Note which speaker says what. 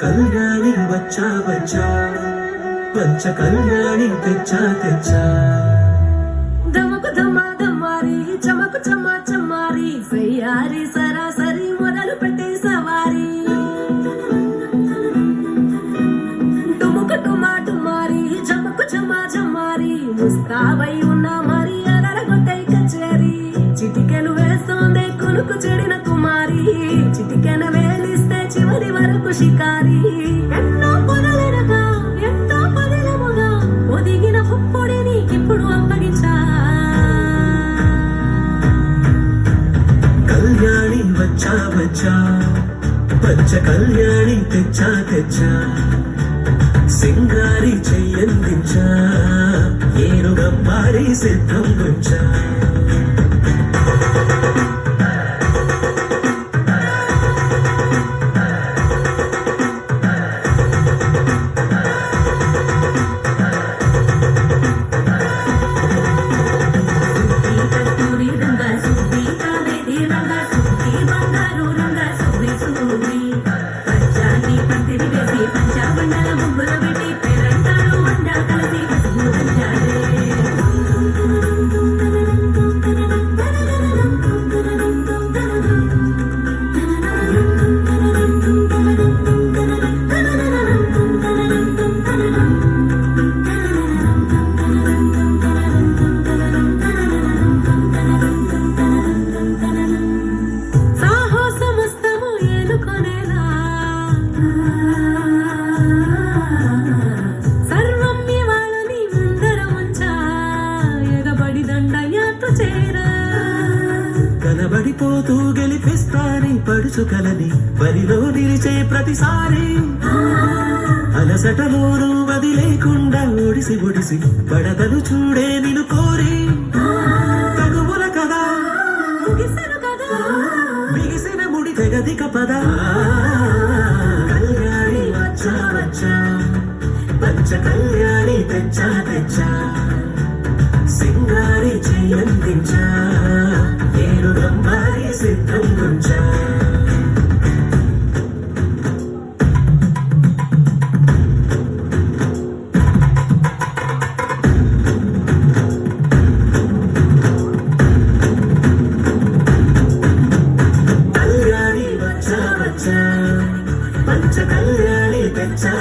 Speaker 1: కళ్యాణి వచ్చా వచ్చా పంచ కళ్యాణి తెచ్చా తెచ్చా
Speaker 2: దమకు దమా దమారి చమకు చమా చమారి సయ్యారి సరాసరి మొదలు పెట్టే సవారి డుముకు డుమా డుమారి చమకు చమా చమారి ముస్తాబై ఉన్న మరి అలరగొట్టై కచేరి చిటికెలు వేస్తోందే కొనుకు చెడిన కుమారి చిటికెన వేలిస్తే చివరి వరకు షికారి ఎన్నో పొరలెనగా ఎంతో పదిలముగా ఒదిగిన పుప్పొడి నీకిప్పుడు అప్పగించా
Speaker 1: కళ్యాణి వచ్చా వచ్చా పంచ కళ్యాణి తెచ్చా తెచ్చా సింగారి చెయ్యందించా ఏనుగమ్మారి సిద్ధం గుంచా కనబడిపోతూ గెలిపిస్తాని పడుచుకలని బరిలో నిలిచే ప్రతిసారి అలసటలోనూ వదిలేకుండా ఒడిసి ఒడిసి పడతను చూడే నిన్ను కోరి తగుముల కదా బిగిసిన ముడి తెగదిక పద కళ్యాణి వచ్చా వచ్చా పంచ కళ్యాణి తెచ్చా తెచ్చా సింగారి చెయ్యందించా ఏనుగమ్మారి సిద్ధం గుంచా కళ్యాణి వచ్చా వచ్చా పంచ కళ్యాణి తెచ్చా